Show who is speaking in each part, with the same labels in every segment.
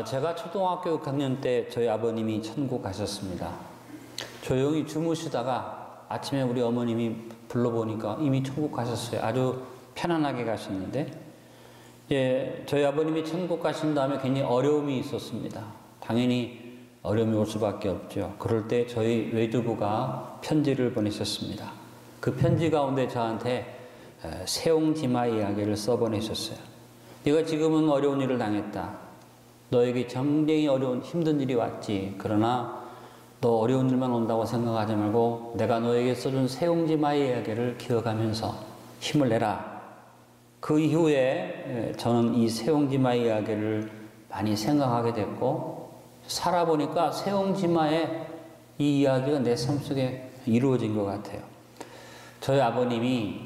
Speaker 1: 제가 초등학교 6학년 때 저희 아버님이 천국 가셨습니다. 조용히 주무시다가 아침에 우리 어머님이 불러보니까 이미 천국 가셨어요. 아주 편안하게 가셨는데, 저희 아버님이 천국 가신 다음에 굉장히 어려움이 있었습니다. 당연히 어려움이 올 수밖에 없죠. 그럴 때 저희 외조부가 편지를 보내셨습니다. 그 편지 가운데 저한테 세옹지마 이야기를 써보내셨어요. 네가 지금은 어려운 일을 당했다. 너에게 굉장히 어려운 힘든 일이 왔지. 그러나 너 어려운 일만 온다고 생각하지 말고 내가 너에게 써준 세옹지마의 이야기를 기억하면서 힘을 내라. 그 이후에 저는 이 세옹지마의 이야기를 많이 생각하게 됐고, 살아보니까 세옹지마의 이 이야기가 내 삶속에 이루어진 것 같아요. 저희 아버님이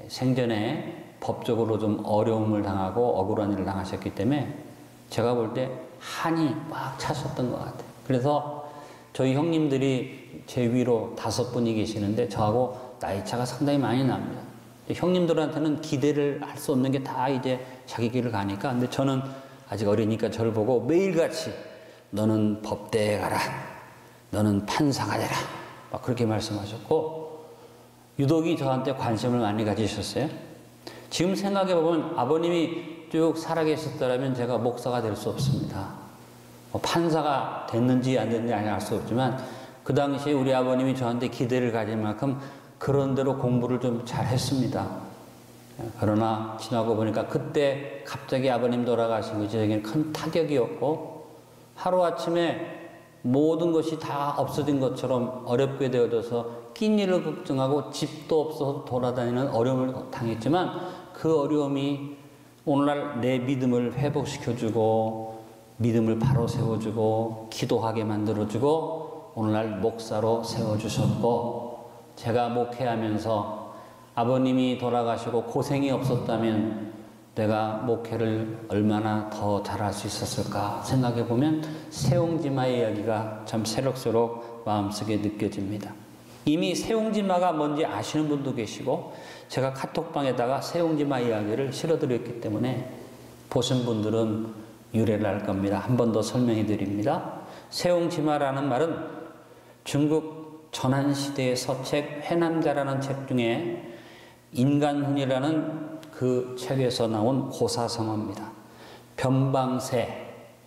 Speaker 1: 생전에 법적으로 좀 어려움을 당하고 억울한 일을 당하셨기 때문에 제가 볼 때 한이 막 차셨던 것 같아요. 그래서 저희 형님들이 제 위로 5분이 계시는데 저하고 나이차가 상당히 많이 납니다. 형님들한테는 기대를 할 수 없는 게 다 이제 자기 길을 가니까, 근데 저는 아직 어리니까 저를 보고 매일같이 너는 법대에 가라, 너는 판사가 되라, 막 그렇게 말씀하셨고, 유독이 저한테 관심을 많이 가지셨어요. 지금 생각해보면 아버님이 쭉 살아계셨더라면 제가 목사가 될 수 없습니다. 판사가 됐는지 안 됐는지 알 수 없지만 그 당시에 우리 아버님이 저한테 기대를 가질 만큼 그런 대로 공부를 좀 잘 했습니다. 그러나 지나고 보니까 그때 갑자기 아버님 돌아가신 것이 저에게는 큰 타격이었고, 하루아침에 모든 것이 다 없어진 것처럼 어렵게 되어져서 끼니를 걱정하고 집도 없어서 돌아다니는 어려움을 당했지만, 그 어려움이 오늘날 내 믿음을 회복시켜주고 믿음을 바로 세워주고 기도하게 만들어주고 오늘날 목사로 세워주셨고, 제가 목회하면서 아버님이 돌아가시고 고생이 없었다면 내가 목회를 얼마나 더 잘할 수 있었을까 생각해 보면 세옹지마의 이야기가 참 새록새록 마음속에 느껴집니다. 이미 세옹지마가 뭔지 아시는 분도 계시고, 제가 카톡방에다가 세옹지마 이야기를 실어드렸기 때문에 보신 분들은 유래를 할 겁니다. 한 번 더 설명해 드립니다. 세옹지마라는 말은 중국 전한시대의 서책 회남자라는 책 중에 인간훈이라는 그 책에서 나온 고사성어입니다. 변방세,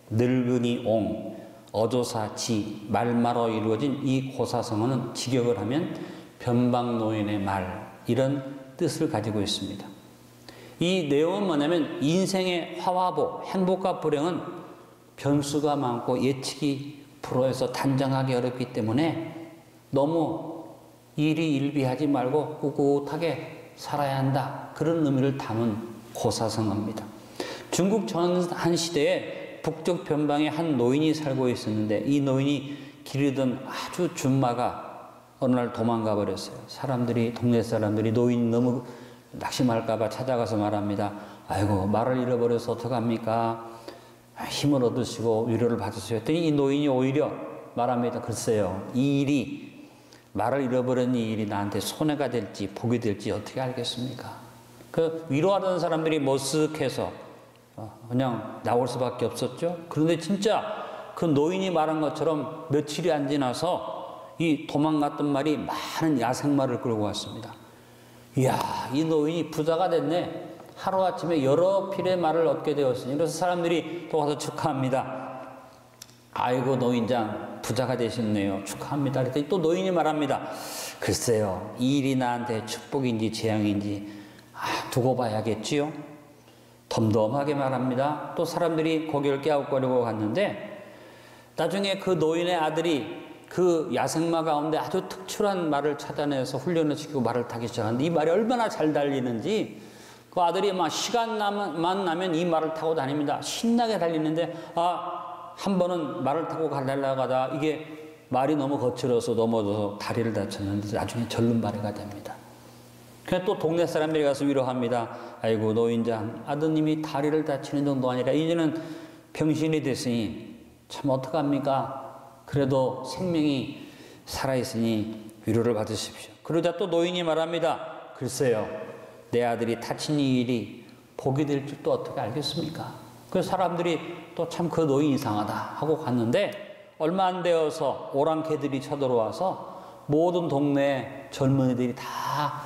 Speaker 1: 늙은이 옹, 어조사지, 말마로 이루어진 이 고사성어는 직역을 하면 변방노인의 말, 이런 뜻을 가지고 있습니다. 이 내용은 뭐냐면 인생의 화화보, 행복과 불행은 변수가 많고 예측이 불허해서 단정하기 어렵기 때문에 너무 일희일비하지 말고 꿋꿋하게 살아야 한다, 그런 의미를 담은 고사성어입니다. 중국 전한시대에 북쪽 변방에 한 노인이 살고 있었는데, 이 노인이 기르던 아주 준마가 어느 날 도망가 버렸어요. 동네 사람들이 노인이 너무 낙심할까봐 찾아가서 말합니다. 아이고, 말을 잃어버려서 어떡합니까? 힘을 얻으시고 위로를 받으세요. 했더니 이 노인이 오히려 말합니다. 글쎄요, 이 일이, 말을 잃어버린 이 일이 나한테 손해가 될지 복이 될지 어떻게 알겠습니까? 그 위로하던 사람들이 머쓱해서 그냥 나올 수밖에 없었죠. 그런데 진짜 그 노인이 말한 것처럼 며칠이 안 지나서 이 도망갔던 말이 많은 야생말을 끌고 왔습니다. 이야, 이 노인이 부자가 됐네. 하루아침에 여러 필의 말을 얻게 되었으니. 그래서 사람들이 또 와서 축하합니다. 아이고, 노인장 부자가 되셨네요. 축하합니다. 그랬더니 또 노인이 말합니다. 글쎄요, 이 일이 나한테 축복인지 재앙인지 두고 봐야겠지요. 덤덤하게 말합니다. 또 사람들이 고개를 깨우거리고 갔는데, 나중에 그 노인의 아들이 그 야생마 가운데 아주 특출한 말을 찾아내서 훈련을 시키고 말을 타기 시작하는데, 이 말이 얼마나 잘 달리는지 그 아들이 막 시간만 나면 이 말을 타고 다닙니다. 신나게 달리는데, 한 번은 말을 타고 가려고 하다 이게 말이 너무 거칠어서 넘어져서 다리를 다쳤는데 나중에 절름발이가 됩니다. 그냥 또 동네 사람들이 가서 위로합니다. 아이고, 노인장, 아드님이 다리를 다치는 정도 아니라 이제는 병신이 됐으니 참 어떡합니까? 그래도 생명이 살아있으니 위로를 받으십시오. 그러자 또 노인이 말합니다. 글쎄요, 내 아들이 다친 이 일이 복이 될 줄도 어떻게 알겠습니까? 그 사람들이 또 참 그 노인 이상하다 하고 갔는데 얼마 안 되어서 오랑캐들이 쳐들어와서 모든 동네 젊은이들이 다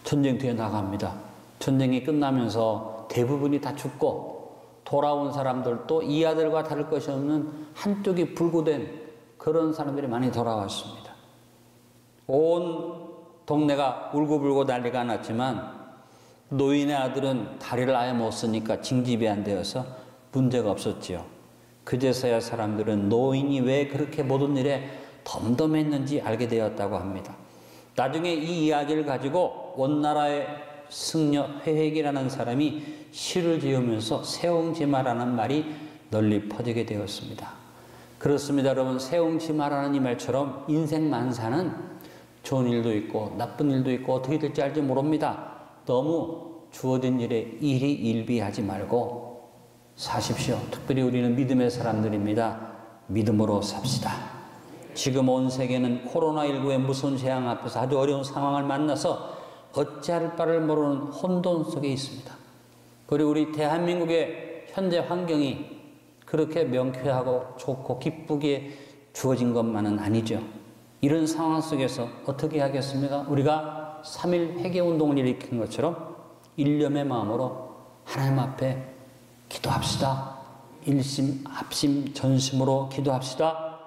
Speaker 1: 전쟁터에 나갑니다. 전쟁이 끝나면서 대부분이 다 죽고 돌아온 사람들도 이 아들과 다를 것이 없는 한쪽이 불구된 그런 사람들이 많이 돌아왔습니다. 온 동네가 울고불고 난리가 났지만 노인의 아들은 다리를 아예 못 쓰니까 징집이 안 되어서 문제가 없었지요. 그제서야 사람들은 노인이 왜 그렇게 모든 일에 덤덤했는지 알게 되었다고 합니다. 나중에 이 이야기를 가지고 원나라의 승려 회획이라는 사람이 시를 지으면서 세옹지마라는 말이 널리 퍼지게 되었습니다. 그렇습니다. 여러분, 세옹지마라는 이 말처럼 인생 만사는 좋은 일도 있고 나쁜 일도 있고 어떻게 될지 알지 모릅니다. 너무 주어진 일에 일희일비하지 말고 사십시오. 특별히 우리는 믿음의 사람들입니다. 믿음으로 삽시다. 지금 온 세계는 코로나19의 무서운 재앙 앞에서 아주 어려운 상황을 만나서 어찌할 바를 모르는 혼돈 속에 있습니다. 그리고 우리 대한민국의 현재 환경이 그렇게 명쾌하고 좋고 기쁘게 주어진 것만은 아니죠. 이런 상황 속에서 어떻게 하겠습니까? 우리가 3.1 회개운동을 일으킨 것처럼 일념의 마음으로 하나님 앞에 기도합시다. 일심, 합심, 전심으로 기도합시다.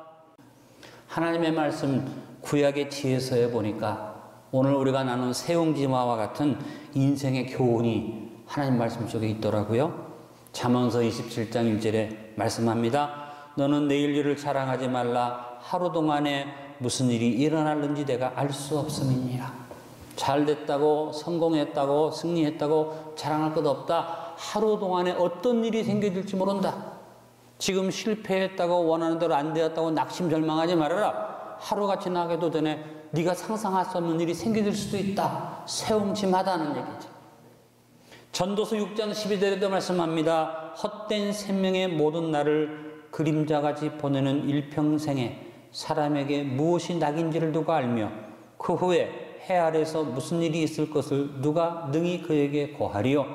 Speaker 1: 하나님의 말씀 구약의 지혜서에 보니까 오늘 우리가 나눈 세옹지마와 같은 인생의 교훈이 하나님 말씀 속에 있더라고요. 잠언서 27장 1절에 말씀합니다. 너는 내일 일을 자랑하지 말라. 하루 동안에 무슨 일이 일어날는지 내가 알 수 없음이니라. 잘 됐다고 성공했다고 승리했다고 자랑할 것 없다. 하루 동안에 어떤 일이 생겨질지 모른다. 지금 실패했다고 원하는 대로 안 되었다고 낙심절망하지 말아라. 하루가 지나가도 전에 네가 상상할 수 없는 일이 생겨질 수도 있다. 세옹지마다는 얘기죠. 전도서 6장 12절에도 말씀합니다. 헛된 생명의 모든 날을 그림자같이 보내는 일평생에 사람에게 무엇이 낙인지를 누가 알며 그 후에 해 아래서 무슨 일이 있을 것을 누가 능히 그에게 고하리요.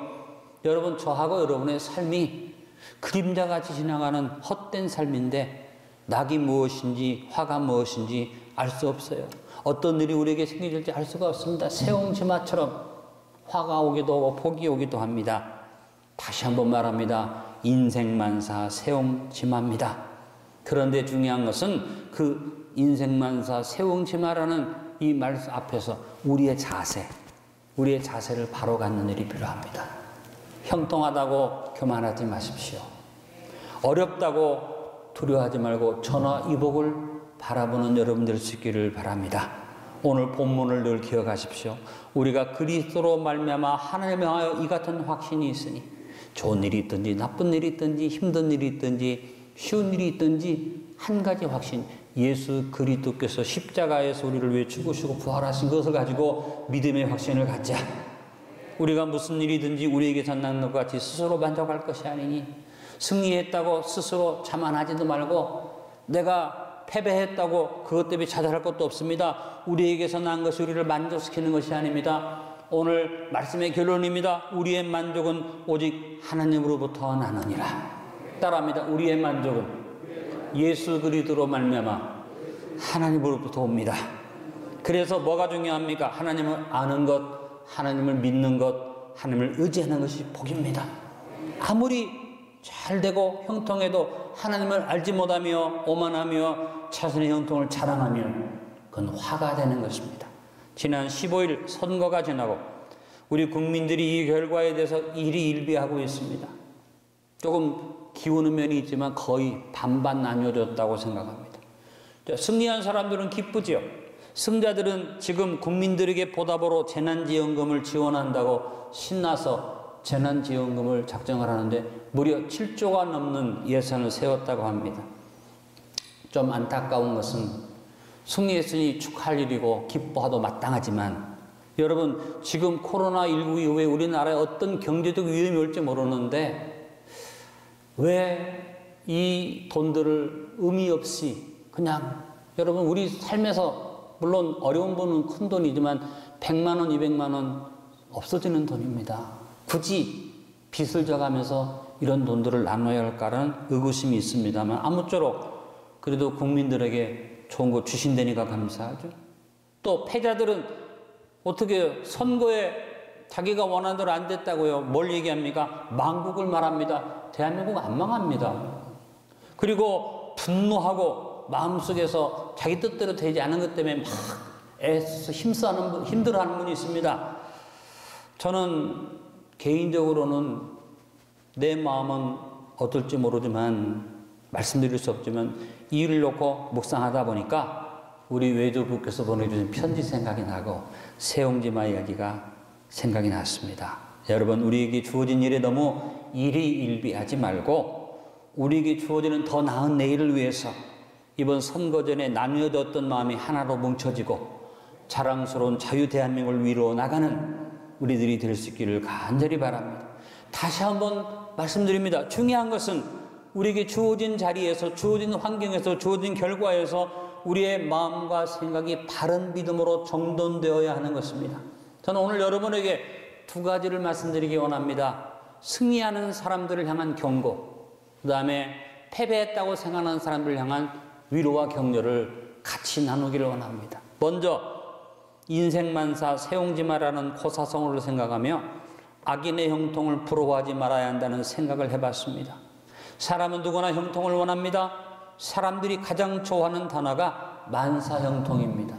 Speaker 1: 여러분, 저하고 여러분의 삶이 그림자같이 지나가는 헛된 삶인데 낙이 무엇인지 화가 무엇인지 알 수 없어요. 어떤 일이 우리에게 생길지 알 수가 없습니다. 세옹지마처럼 화가 오기도 하고 복이 오기도 합니다. 다시 한번 말합니다. 인생만사 세옹지마입니다. 그런데 중요한 것은 그 인생만사 세옹지마라는 이 말 앞에서 우리의 자세를 바로 갖는 일이 필요합니다. 형통하다고 교만하지 마십시오. 어렵다고 두려워하지 말고 전화위복을 바라보는 여러분 될 수 있기를 바랍니다. 오늘 본문을 늘 기억하십시오. 우리가 그리스도로 말미암아 하나님을 향하여 이 같은 확신이 있으니 좋은 일이 있든지 나쁜 일이 있든지 힘든 일이 있든지 쉬운 일이 있든지 한 가지 확신, 예수 그리스도께서 십자가에서 우리를 위해 죽으시고 부활하신 것을 가지고 믿음의 확신을 갖자. 우리가 무슨 일이든지 우리에게서 난 것 같이 스스로 만족할 것이 아니니 승리했다고 스스로 자만하지도 말고 내가 패배했다고 그것 때문에 자잘할 것도 없습니다. 우리에게서 난 것이 우리를 만족시키는 것이 아닙니다. 오늘 말씀의 결론입니다. 우리의 만족은 오직 하나님으로부터 나느니라. 따라합니다. 우리의 만족은 예수 그리스도로 말미암아 하나님으로부터 옵니다. 그래서 뭐가 중요합니까? 하나님을 아는 것, 하나님을 믿는 것, 하나님을 의지하는 것이 복입니다. 아무리 잘 되고 형통해도 하나님을 알지 못하며 오만하며 자신의 형통을 자랑하면 그건 화가 되는 것입니다. 지난 15일 선거가 지나고 우리 국민들이 이 결과에 대해서 일희일비하고 있습니다. 조금 기우는 면이 있지만 거의 반반 나뉘어졌다고 생각합니다. 승리한 사람들은 기쁘지요. 승자들은 지금 국민들에게 보답으로 재난지원금을 지원한다고 신나서 재난지원금을 작정을 하는데 무려 7조가 넘는 예산을 세웠다고 합니다. 좀 안타까운 것은 승리했으니 축하할 일이고 기뻐하도 마땅하지만 여러분, 지금 코로나19 이후에 우리나라에 어떤 경제적 위험이 올지 모르는데 왜 이 돈들을 의미 없이 그냥 여러분 우리 삶에서 물론 어려운 분은 큰 돈이지만 100만 원, 200만 원 없어지는 돈입니다. 굳이 빚을 져가면서 이런 돈들을 나눠야 할까라는 의구심이 있습니다만 아무쪼록 그래도 국민들에게 좋은 거 주신다니까 감사하죠. 또 패자들은 어떻게 선거에 자기가 원하는 대로 안 됐다고요? 뭘 얘기합니까? 망국을 말합니다. 대한민국 안 망합니다. 그리고 분노하고 마음속에서 자기 뜻대로 되지 않은 것 때문에 막 애써서 힘들어하는 분이 있습니다. 저는 개인적으로는 내 마음은 어떨지 모르지만 말씀드릴 수 없지만 이 일을 놓고 묵상하다 보니까 우리 외조부께서 보내주신 편지 생각이 나고 세옹지마 이야기가 생각이 났습니다. 여러분, 우리에게 주어진 일에 너무 일희일비하지 말고 우리에게 주어지는 더 나은 내일을 위해서 이번 선거 전에 나뉘어졌던 마음이 하나로 뭉쳐지고 자랑스러운 자유 대한민국을 위로 나가는 우리들이 될 수 있기를 간절히 바랍니다. 다시 한번 말씀드립니다. 중요한 것은 우리에게 주어진 자리에서, 주어진 환경에서, 주어진 결과에서 우리의 마음과 생각이 바른 믿음으로 정돈되어야 하는 것입니다. 저는 오늘 여러분에게 두 가지를 말씀드리기 원합니다. 승리하는 사람들을 향한 경고, 그 다음에 패배했다고 생각하는 사람들을 향한 위로와 격려를 같이 나누기를 원합니다. 먼저 인생만사 세옹지마라는 고사성어를 생각하며 악인의 형통을 부러워하지 말아야 한다는 생각을 해봤습니다. 사람은 누구나 형통을 원합니다. 사람들이 가장 좋아하는 단어가 만사형통입니다.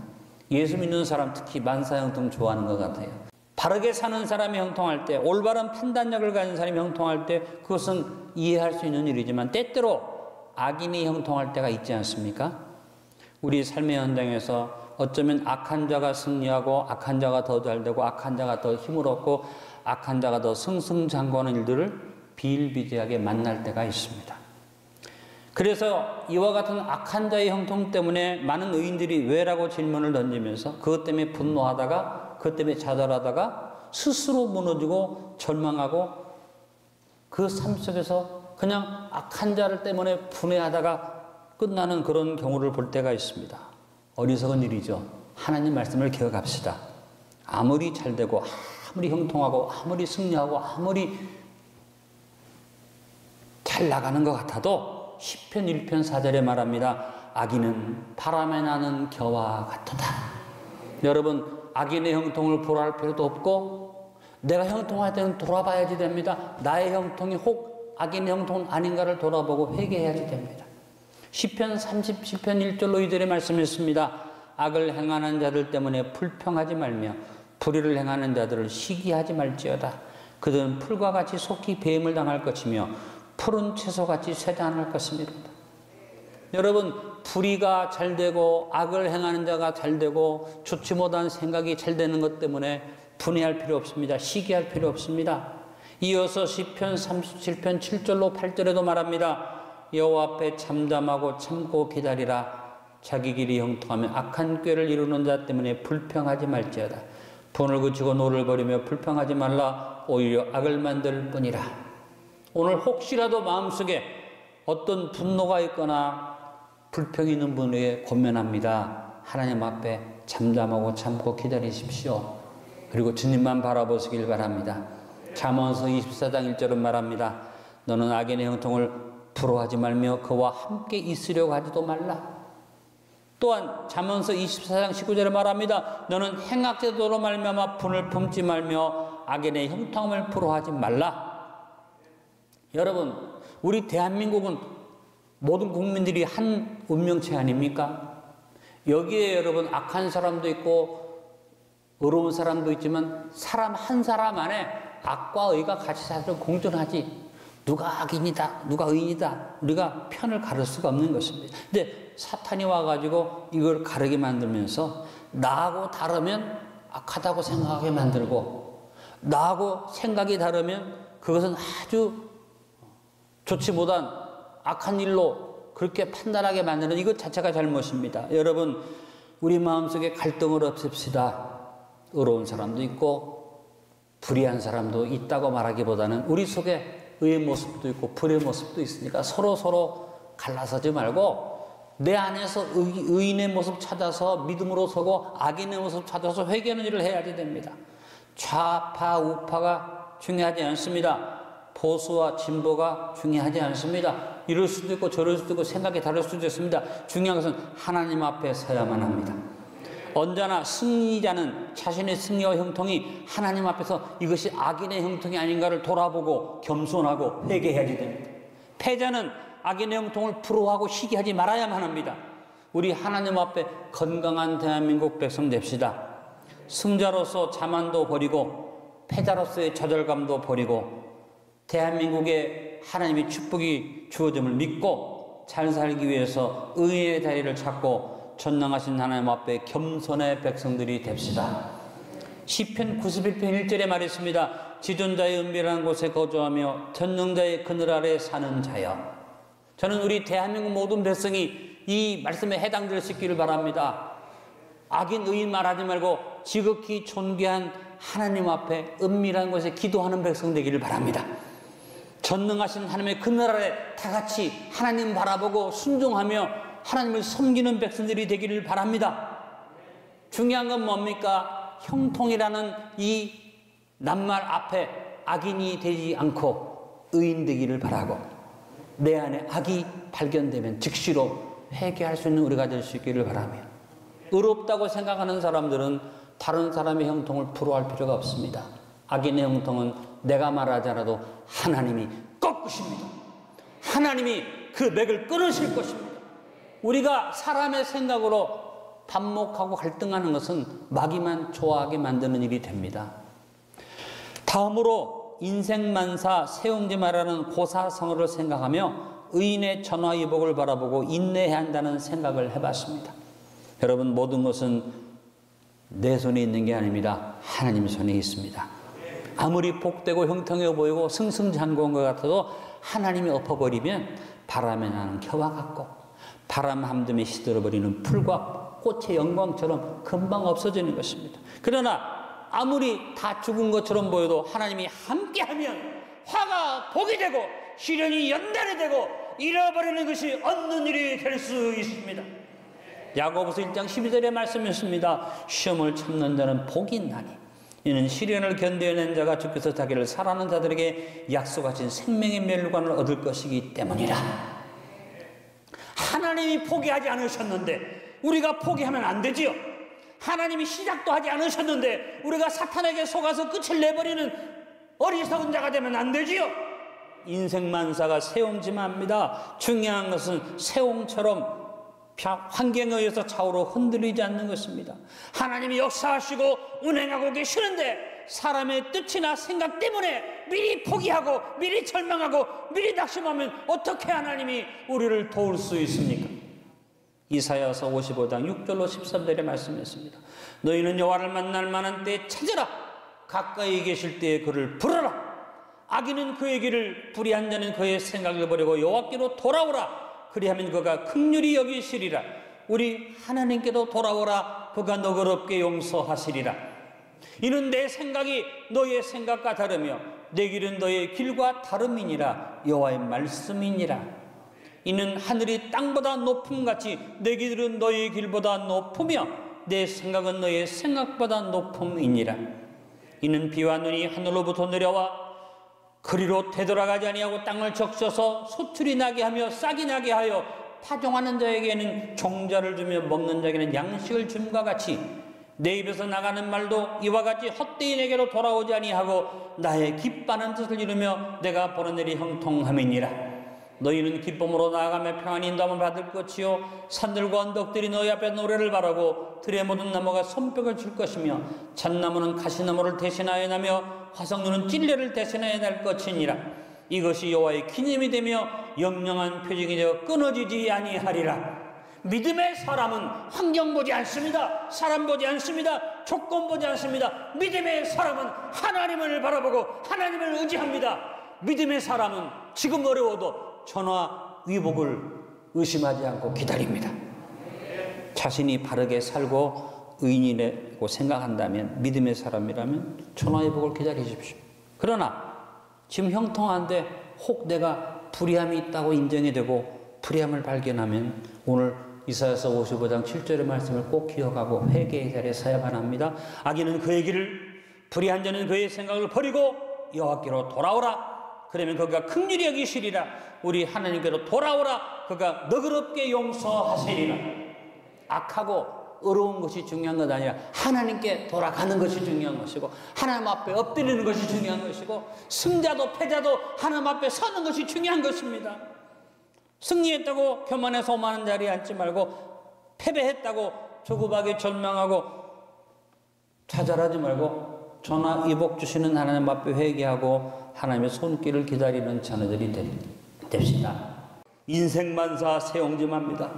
Speaker 1: 예수 믿는 사람 특히 만사형통 좋아하는 것 같아요. 바르게 사는 사람이 형통할 때, 올바른 판단력을 가진 사람이 형통할 때 그것은 이해할 수 있는 일이지만 때때로 악인이 형통할 때가 있지 않습니까? 우리 삶의 현장에서 어쩌면 악한 자가 승리하고 악한 자가 더 잘되고 악한 자가 더 힘을 얻고 악한 자가 더 승승장구하는 일들을 비일비재하게 만날 때가 있습니다. 그래서 이와 같은 악한 자의 형통 때문에 많은 의인들이 왜라고 질문을 던지면서 그것 때문에 분노하다가 그것 때문에 좌절하다가 스스로 무너지고 절망하고 그 삶 속에서 그냥 악한 자를 때문에 분해하다가 끝나는 그런 경우를 볼 때가 있습니다. 어리석은 일이죠. 하나님 말씀을 기억합시다. 아무리 잘되고 아무리 형통하고 아무리 승리하고 아무리 잘 나가는 것 같아도 시편 1편 4절에 말합니다. 악인은 바람에 나는 겨와 같도다. 여러분, 악인의 형통을 보호할 필요도 없고 내가 형통할 때는 돌아봐야지 됩니다. 나의 형통이 혹 악인의 형통은 아닌가를 돌아보고 회개해야지 됩니다. 시편 1절로 이들의 말씀했습니다. 악을 행하는 자들 때문에 불평하지 말며 불의를 행하는 자들을 시기하지 말지어다. 그들은 풀과 같이 속히 배임을 당할 것이며 푸른 채소같이 쇠잔할 것입니다. 여러분, 불의가 잘되고 악을 행하는 자가 잘되고 좋지 못한 생각이 잘되는 것 때문에 분해할 필요 없습니다. 시기할 필요 없습니다. 이어서 시편 37편 7절로 8절에도 말합니다. 여호와 앞에 잠잠하고 참고 기다리라. 자기 길이 형통하며 악한 꾀를 이루는 자 때문에 불평하지 말지어다. 분을 그치고 노를 버리며 불평하지 말라. 오히려 악을 만들 뿐이라. 오늘 혹시라도 마음속에 어떤 분노가 있거나 불평이 있는 분에게 권면합니다. 하나님 앞에 잠잠하고 참고 기다리십시오. 그리고 주님만 바라보시길 바랍니다. 잠언서 24장 1절은 말합니다. 너는 악인의 형통을 부러워하지 말며 그와 함께 있으려고 하지도 말라. 또한 잠언서 24장 19절에 말합니다. 너는 행악제도로 말미암아 분을 품지 말며 악인의 형통을 부러워하지 말라. 여러분, 우리 대한민국은 모든 국민들이 한 운명체 아닙니까? 여기에 여러분 악한 사람도 있고 의로운 사람도 있지만 사람 한 사람 안에 악과 의가 같이 사실 공존하지. 누가 악인이다, 누가 의인이다, 우리가 편을 가를 수가 없는 것입니다. 근데 사탄이 와가지고 이걸 가르게 만들면서 나하고 다르면 악하다고 생각하게 만들고 나하고 생각이 다르면 그것은 아주 좋지 못한 악한 일로 그렇게 판단하게 만드는 이것 자체가 잘못입니다. 여러분, 우리 마음속에 갈등을 없앱시다. 의로운 사람도 있고 불의한 사람도 있다고 말하기보다는 우리 속에 의의 모습도 있고 불의 모습도 있으니까 서로 갈라서지 말고 내 안에서 의인의 모습 찾아서 믿음으로 서고 악인의 모습 찾아서 회개하는 일을 해야지 됩니다. 좌파 우파가 중요하지 않습니다. 보수와 진보가 중요하지 않습니다. 이럴 수도 있고 저럴 수도 있고 생각이 다를 수도 있습니다. 중요한 것은 하나님 앞에 서야만 합니다. 언제나 승리자는 자신의 승리와 형통이 하나님 앞에서 이것이 악인의 형통이 아닌가를 돌아보고 겸손하고 회개해야지 됩니다. 패자는 악인의 형통을 부러워하고 시기하지 말아야만 합니다. 우리 하나님 앞에 건강한 대한민국 백성 됩시다. 승자로서 자만도 버리고 패자로서의 좌절감도 버리고 대한민국에 하나님의 축복이 주어짐을 믿고 잘 살기 위해서 의의 자리를 찾고 전능하신 하나님 앞에 겸손의 백성들이 됩시다. 시편 91편 1절에 말했습니다. 지존자의 은밀한 곳에 거주하며 전능자의 그늘 아래 사는 자여. 저는 우리 대한민국 모든 백성이 이 말씀에 해당될 수 있기를 바랍니다. 악인 의인 말하지 말고 지극히 존귀한 하나님 앞에 은밀한 곳에 기도하는 백성 되기를 바랍니다. 전능하신 하나님의 그늘 아래 다 같이 하나님 바라보고 순종하며 하나님을 섬기는 백성들이 되기를 바랍니다. 중요한 건 뭡니까? 형통이라는 이 낱말 앞에 악인이 되지 않고 의인 되기를 바라고 내 안에 악이 발견되면 즉시로 회개할 수 있는 우리가 될 수 있기를 바라며 의롭다고 생각하는 사람들은 다른 사람의 형통을 부러워할 필요가 없습니다. 악인의 형통은 내가 말하지 않아도 하나님이 꺾으십니다. 하나님이 그 맥을 끊으실 것입니다. 우리가 사람의 생각으로 반목하고 갈등하는 것은 마귀만 좋아하게 만드는 일이 됩니다. 다음으로 인생만사 세웅지 말하는 고사성어를 생각하며 의인의 전화위복을 바라보고 인내해야 한다는 생각을 해봤습니다. 여러분, 모든 것은 내 손에 있는 게 아닙니다. 하나님 손에 있습니다. 아무리 복되고 형통해 보이고 승승장구한 것 같아도 하나님이 엎어버리면 바람에 나는 겨와 같고 바람 한 듬에 시들어버리는 풀과 꽃의 영광처럼 금방 없어지는 것입니다. 그러나 아무리 다 죽은 것처럼 보여도 하나님이 함께하면 화가 복이 되고 시련이 연단이 되고 잃어버리는 것이 얻는 일이 될 수 있습니다. 야고보서 1장 12절의 말씀이었습니다. 시험을 참는 자는 복이 있나니 이는 시련을 견뎌낸 자가 주께서 자기를 사랑하는 자들에게 약속하신 생명의 멸관을 얻을 것이기 때문이라. 하나님이 포기하지 않으셨는데 우리가 포기하면 안 되지요. 하나님이 시작도 하지 않으셨는데 우리가 사탄에게 속아서 끝을 내버리는 어리석은 자가 되면 안 되지요. 인생만사가 세옹지마입니다. 중요한 것은 세옹처럼 환경에 의해서 좌우로 흔들리지 않는 것입니다. 하나님이 역사하시고 운행하고 계시는데 사람의 뜻이나 생각 때문에 미리 포기하고 미리 절망하고 미리 낙심하면 어떻게 하나님이 우리를 도울 수 있습니까? 이사야서 55장 6절로 13절의 말씀이었습니다. 너희는 여호와를 만날 만한 때에 찾으라. 가까이 계실 때에 그를 부르라. 악인은 그의 길을 불의한 자는 그의 생각을 버리고 여호와께로 돌아오라. 그리하면 그가 긍휼히 여기시리라. 우리 하나님께로 돌아오라. 그가 너그럽게 용서하시리라. 이는 내 생각이 너의 생각과 다르며 내 길은 너의 길과 다름이니라. 여호와의 말씀이니라. 이는 하늘이 땅보다 높음같이 내 길은 너의 길보다 높으며 내 생각은 너의 생각보다 높음이니라. 이는 비와 눈이 하늘로부터 내려와 그리로 되돌아가지 아니하고 땅을 적셔서 소출이 나게 하며 싹이 나게 하여 파종하는 자에게는 종자를 주며 먹는 자에게는 양식을 줌과 같이 내 입에서 나가는 말도 이와 같이 헛되이 내게로 돌아오지 아니하고 나의 기뻐하는 뜻을 이루며 내가 보는 일이 형통함이니라. 너희는 기쁨으로 나아가며 평안히 인도함을 받을 것이요 산들과 언덕들이 너희 앞에 노래를 바라고 들의 모든 나무가 손뼉을 칠 것이며 잣나무는 가시나무를 대신하여 나며 화석류는 찔레를 대신하여 날 것이니라. 이것이 여호와의 기념이 되며 영영한 표징이 되어 끊어지지 아니하리라. 믿음의 사람은 환경 보지 않습니다. 사람 보지 않습니다. 조건 보지 않습니다. 믿음의 사람은 하나님을 바라보고 하나님을 의지합니다. 믿음의 사람은 지금 어려워도 전화 위복을 의심하지 않고 기다립니다. 자신이 바르게 살고 의인이라고 생각한다면, 믿음의 사람이라면 전화 위복을 기다리십시오. 그러나 지금 형통한데 혹 내가 불의함이 있다고 인정이 되고 불의함을 발견하면 오늘 이사야서 55장 7절의 말씀을 꼭 기억하고 회개의 자리에 서야만 합니다. 악인은 그의 길을, 불의한 자는 그의 생각을 버리고 여호와께로 돌아오라. 그러면 그가 긍휼히 여기시리라. 우리 하나님께로 돌아오라. 그가 너그럽게 용서하시리라. 악하고 어려운 것이 중요한 것 아니라 하나님께 돌아가는 것이 중요한 것이고, 하나님 앞에 엎드리는 것이 중요한 것이고, 승자도 패자도 하나님 앞에 서는 것이 중요한 것입니다. 승리했다고 교만해서 오만한 자리에 앉지 말고, 패배했다고 조급하게 절망하고 좌절하지 말고, 전화 이복 주시는 하나님 앞에 회개하고 하나님의 손길을 기다리는 자녀들이 됩시다. 인생만사 새옹짐합니다.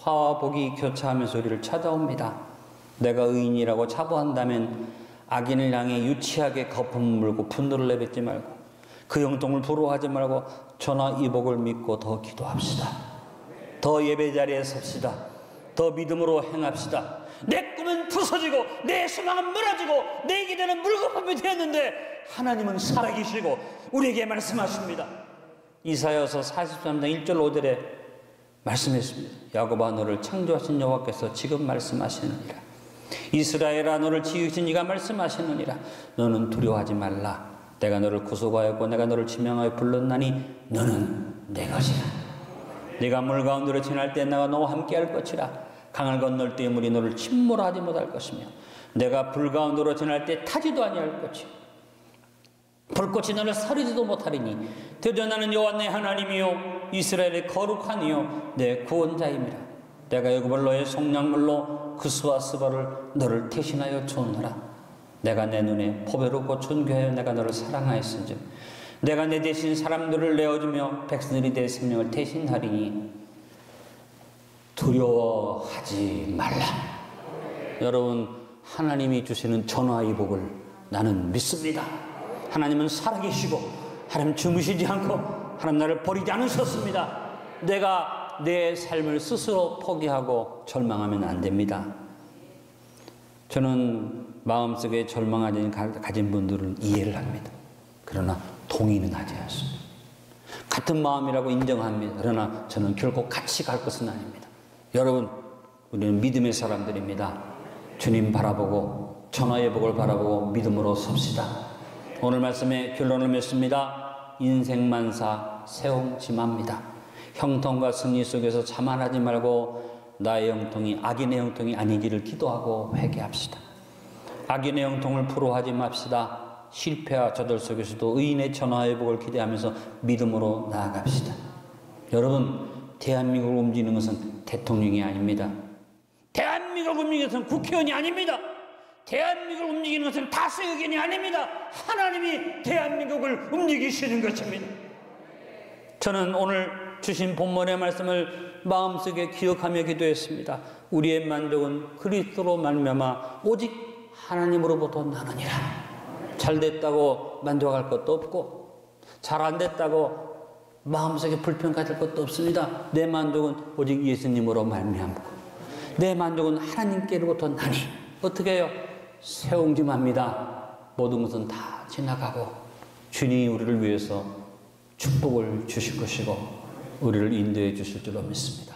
Speaker 1: 화와 복이 교차하면서 우리를 찾아옵니다. 내가 의인이라고 자부한다면 악인을 향해 유치하게 거품을 물고 분노를 내뱉지 말고, 그 형통을 부러워하지 말고 전화 이복을 믿고 더 기도합시다. 더 예배 자리에 섭시다. 더 믿음으로 행합시다. 내 꿈은 부서지고 내 소망은 무너지고 내 기대는 물거품이 되었는데 하나님은 살아계시고 우리에게 말씀하십니다. 이사야서 43장 1절 5절에 말씀했습니다. 야곱아, 너를 창조하신 여호와께서 지금 말씀하시느니라. 이스라엘아, 너를 지으신 이가 말씀하시느니라. 너는 두려워하지 말라. 내가 너를 구속하였고 내가 너를 지명하여 불렀나니 너는 내 것이라. 네가 물 가운데로 지날 때 내가 너와 함께할 것이라. 강을 건널 때에 물이 너를 침몰하지 못할 것이며 내가 불 가운데로 지날 때 타지도 아니할 것이요 불꽃이 너를 사르지도 못하리니 드디어 나는 여호와 내 하나님이요 이스라엘의 거룩한 이요 내 구원자임이라. 내가 애굽을 너의 속량물로 그스와 스바를 너를 대신하여 줬노라. 내가 내 눈에 포배로 존귀하여 내가 너를 사랑하였은즉 내가 내 대신 사람들을 내어주며 백성들이 내 생명을 대신하리니 두려워하지 말라. 여러분, 하나님이 주시는 전화위복을 나는 믿습니다. 하나님은 살아계시고 하나님 주무시지 않고 하나님 나를 버리지 않으셨습니다. 내가 내 삶을 스스로 포기하고 절망하면 안 됩니다. 저는 마음속에 절망을 가진 분들을 이해를 합니다. 그러나 동의는 하지 않습니다. 같은 마음이라고 인정합니다. 그러나 저는 결코 같이 갈 것은 아닙니다. 여러분, 우리는 믿음의 사람들입니다. 주님 바라보고 전화의 복을 바라보고 믿음으로 섭시다. 오늘 말씀의 결론을 맺습니다. 인생만사 새옹짐합니다. 형통과 승리 속에서 자만하지 말고 나의 형통이 악인의 형통이 아니기를 기도하고 회개합시다. 악인의 형통을 부러워하지 맙시다. 실패와 저절 속에서도 의인의 전화의 복을 기대하면서 믿음으로 나아갑시다. 여러분, 대한민국을 움직이는 것은 대통령이 아닙니다. 대한민국을 움직이는 것은 국회의원이 아닙니다. 대한민국을 움직이는 것은 다수의 의견이 아닙니다. 하나님이 대한민국을 움직이시는 것입니다. 저는 오늘 주신 본문의 말씀을 마음속에 기억하며 기도했습니다. 우리의 만족은 그리스도로 말미암아 오직 하나님으로부터 나느니라. 잘됐다고 만족할 것도 없고 잘 안됐다고 마음속에 불평 가질 것도 없습니다. 내 만족은 오직 예수님으로 말미암고 내 만족은 하나님께로부터 나니 어떻게 해요? 새옹짐합니다. 모든 것은 다 지나가고 주님이 우리를 위해서 축복을 주실 것이고 우리를 인도해 주실 줄로 믿습니다.